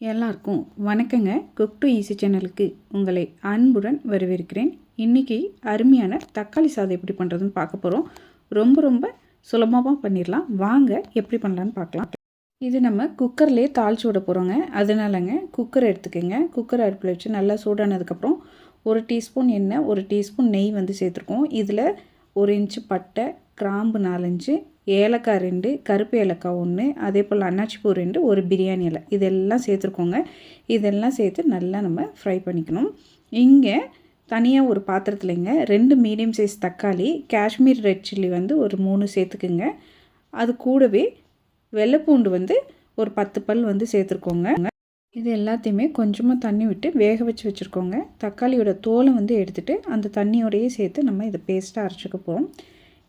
எல்லாருக்கும் வணக்கங்க. Cook to easy சேனலுக்கு உங்களை அன்புடன் வரவேற்கிறேன். இன்றைக்கி அருமையான தக்காளி சாதம் எப்படி பண்ணுறதுன்னு பார்க்க போகிறோம். ரொம்ப சுலபமாக பண்ணிடலாம். வாங்க எப்படி பண்ணலான்னு பார்க்கலாம். இது நம்ம குக்கர்லேயே தாளித்து விட போகிறோங்க. அதனாலங்க குக்கர் எடுத்துக்கோங்க. குக்கர் அடுப்பில் வச்சு நல்லா சூடானதுக்கப்புறம் 1 டீஸ்பூன் எண்ணெய், 1 டீஸ்பூன் நெய் வந்து சேர்த்துருக்கோம். இதில் 1 இன்ச்சு பட்டை, கிராம்பு 4-5, ஏலக்காய் 2, கருப்பு ஏலக்காய் 1, அதே போல் அன்னாச்சிப்பூ 2, ஒரு பிரியாணி இலை இதெல்லாம் சேர்த்துருக்கோங்க. இதெல்லாம் சேர்த்து நல்லா நம்ம ஃப்ரை பண்ணிக்கணும். இங்கே தனியாக ஒரு பாத்திரத்துலைங்க 2 மீடியம் சைஸ் தக்காளி, காஷ்மீர் ரெட் சில்லி வந்து ஒரு 3 சேர்த்துக்குங்க. அது கூடவே வெள்ளைப்பூண்டு வந்து ஒரு 10 பல் வந்து சேர்த்துருக்கோங்க. இது எல்லாத்தையுமே கொஞ்சமாக தண்ணி விட்டு வேக வச்சு வச்சுருக்கோங்க. தக்காளியோட தோலை வந்து எடுத்துகிட்டு அந்த தண்ணியோடையே சேர்த்து நம்ம இதை பேஸ்ட்டாக அரைச்சிக்க போகிறோம்.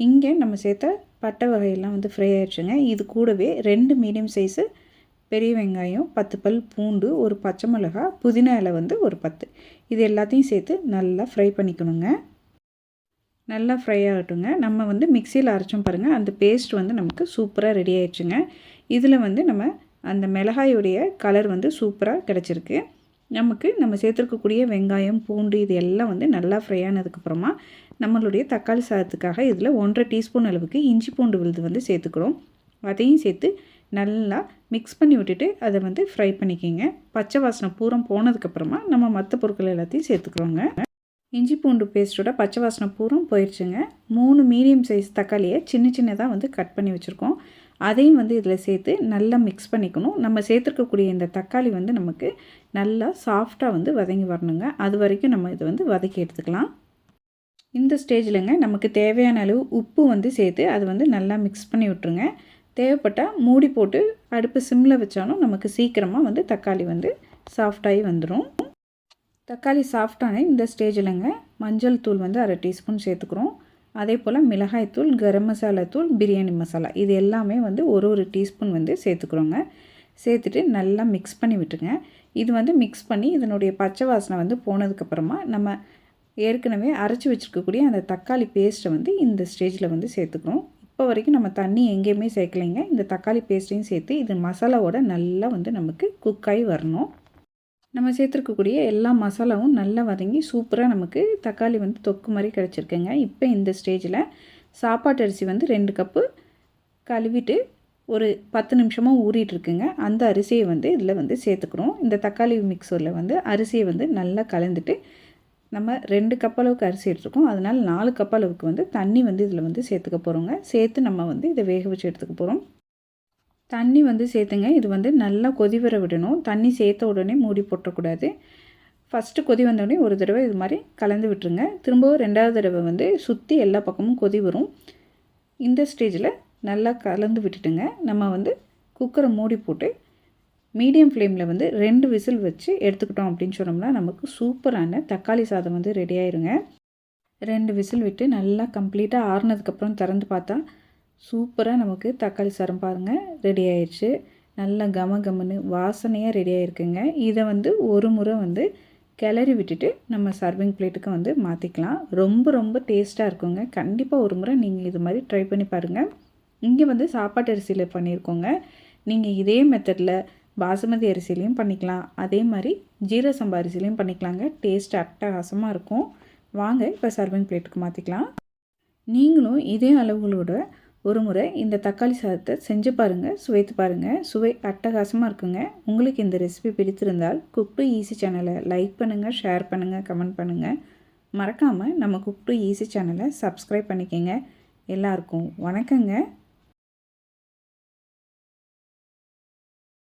இங்கே நம்ம சேர்த்த பட்டை வகையெல்லாம் வந்து ஃப்ரை ஆகிடுச்சுங்க. இது கூடவே 2 மீடியம் சைஸு பெரிய வெங்காயம், 10 பல் பூண்டு, ஒரு பச்சை மிளகாய், புதினா இலை வந்து ஒரு 10. இது எல்லாத்தையும் சேர்த்து நல்லா ஃப்ரை பண்ணிக்கணுங்க. நல்லா ஃப்ரை ஆகட்டுங்க. நம்ம வந்து மிக்சியில் அரைச்சோம் பாருங்கள், அந்த பேஸ்ட் வந்து நமக்கு சூப்பராக ரெடி ஆகிடுச்சுங்க. இதில் வந்து நம்ம அந்த மிளகாயுடைய கலர் வந்து சூப்பராக கிடச்சிருக்கு. நமக்கு நம்ம சேர்த்துருக்கக்கூடிய வெங்காயம், பூண்டு இது எல்லாம் வந்து நல்லா ஃப்ரை ஆனதுக்கப்புறமா நம்மளுடைய தக்காளி சாதத்துக்காக இதில் 1.5 டீஸ்பூன் அளவுக்கு இஞ்சி பூண்டு விழுது வந்து சேர்த்துக்கிறோம். அதையும் சேர்த்து நல்லா மிக்ஸ் பண்ணி விட்டுட்டு அதை வந்து ஃப்ரை பண்ணிக்கிங்க. பச்சை வாசனை பூரம் போனதுக்கப்புறமா நம்ம மற்ற பொருட்கள் எல்லாத்தையும் சேர்த்துக்கிறோங்க. இஞ்சி பூண்டு பேஸ்ட்டோட பச்சை வாசனை பூரம் போயிடுச்சுங்க. 3 மீடியம் சைஸ் தக்காளியை சின்னதாக வந்து கட் பண்ணி வச்சுருக்கோம். அதையும் வந்து இதில் சேர்த்து நல்லா மிக்ஸ் பண்ணிக்கணும். நம்ம சேர்த்துருக்கக்கூடிய இந்த தக்காளி வந்து நமக்கு நல்லா சாஃப்டாக வந்து வதங்கி வரணுங்க. அது வரைக்கும் நம்ம இதை வந்து வதக்கி எடுத்துக்கலாம். இந்த ஸ்டேஜில்ங்க நமக்கு தேவையான அளவு உப்பு வந்து சேர்த்து அதை வந்து நல்லா மிக்ஸ் பண்ணி விட்டுருங்க. தேவைப்பட்டால் மூடி போட்டு அடுப்பு சிம்மில் வச்சாலும் நமக்கு சீக்கிரமாக வந்து தக்காளி வந்து சாஃப்டாகி வந்துடும். தக்காளி சாஃப்டான இந்த ஸ்டேஜில்ங்க மஞ்சள் தூள் வந்து 1/2 டீஸ்பூன் சேர்த்துக்கிறோம். அதே போல் மிளகாய்த்தூள், கரம் மசாலா தூள், பிரியாணி மசாலா இது எல்லாமே வந்து ஒரு டீஸ்பூன் வந்து சேர்த்துக்கிறோங்க. சேர்த்துட்டு நல்லா மிக்ஸ் பண்ணி விட்டுருங்க. இது வந்து மிக்ஸ் பண்ணி இதனுடைய பச்சை வாசனை வந்து போனதுக்கப்புறமா நம்ம ஏற்கனவே அரைச்சி வச்சுருக்கக்கூடிய அந்த தக்காளி பேஸ்ட்டை வந்து இந்த ஸ்டேஜில் வந்து சேர்த்துக்கிறோம். இப்போ வரைக்கும் நம்ம தண்ணி எங்கேயுமே சேர்க்கலைங்க. இந்த தக்காளி பேஸ்ட்டையும் சேர்த்து இது மசாலாவோட நல்லா வந்து நமக்கு குக்காகி வரணும். நம்ம சேர்த்துருக்கக்கூடிய எல்லா மசாலாவும் நல்லா வதங்கி சூப்பராக நமக்கு தக்காளி வந்து தொக்கு மாதிரி கிடச்சிருக்குங்க. இப்போ இந்த ஸ்டேஜில் சாப்பாட்டு அரிசி வந்து 2 கப்பு கழுவிட்டு ஒரு 10 நிமிஷமாக ஊறிட்டுருக்குங்க. அந்த அரிசியை வந்து இதில் வந்து சேர்த்துக்கிறோம். இந்த தக்காளி மிக்சரில் வந்து அரிசியை வந்து நல்லா கலந்துட்டு நம்ம 2 கப் அளவுக்கு அரிசி எடுத்துருக்கோம். அதனால் 4 கப் அளவுக்கு வந்து தண்ணி வந்து இதில் வந்து சேர்த்துக்க போகிறோங்க. சேர்த்து நம்ம வந்து இதை வேக வச்சு எடுத்துக்க போகிறோம். தண்ணி வந்து சேர்த்துங்க. இது வந்து நல்லா கொதி வர விடணும். தண்ணி சேர்த்த உடனே மூடி போட்டக்கூடாது. ஃபஸ்ட்டு கொதி வந்தோடனே ஒரு தடவை இது மாதிரி கலந்து விட்டுருங்க. திரும்பவும் 2வது தடவை வந்து சுற்றி எல்லா பக்கமும் கொதி வரும். இந்த ஸ்டேஜில் நல்லா கலந்து விட்டுட்டுங்க நம்ம வந்து குக்கரை மூடி போட்டு மீடியம் ஃப்ளேமில் வந்து 2 விசில் வச்சு எடுத்துக்கிட்டோம் அப்படின்னு சொன்னோம்னா நமக்கு சூப்பரான தக்காளி சாதம் வந்து ரெடி ஆயிருங்க. 2 விசில் விட்டு நல்லா கம்ப்ளீட்டாக ஆறுனதுக்கப்புறம் திறந்து பார்த்தா சூப்பராக நமக்கு தக்காளி சாதம் பாருங்கள் ரெடி ஆயிடுச்சு. நல்லா கமன்னு வாசனையாக ரெடி ஆகிருக்குங்க. இதை வந்து ஒரு முறை வந்து கிளறி விட்டுட்டு நம்ம சர்விங் பிளேட்டுக்கு வந்து மாற்றிக்கலாம். ரொம்ப டேஸ்ட்டாக இருக்குங்க. கண்டிப்பாக ஒரு முறை நீங்கள் இது மாதிரி ட்ரை பண்ணி பாருங்கள். இங்கே வந்து சாப்பாட்டு அரிசியில் பண்ணியிருக்கோங்க. நீங்கள் இதே மெத்தடில் பாசுமதி அரிசிலையும் பண்ணிக்கலாம். அதே மாதிரி ஜீரக சம்பா அரிசிலையும் பண்ணிக்கலாங்க. டேஸ்ட் அட்டகாசமாக இருக்கும். வாங்க இப்போ சர்விங் பிளேட்டுக்கு மாற்றிக்கலாம். நீங்களும் இதே அளவுகளோட ஒரு முறை இந்த தக்காளி சாதத்தை செஞ்சு பாருங்கள், சுவைத்து பாருங்கள். சுவை அட்டகாசமாக இருக்குங்க. உங்களுக்கு இந்த ரெசிபி பிடித்திருந்தால் குக் டு ஈஸி சேனலை லைக் பண்ணுங்கள், ஷேர் பண்ணுங்கள், கமெண்ட் பண்ணுங்கள். மறக்காமல் நம்ம குக் டு ஈஸி சேனலை சப்ஸ்கிரைப் பண்ணிக்கோங்க. எல்லாருக்கும் வணக்கங்க.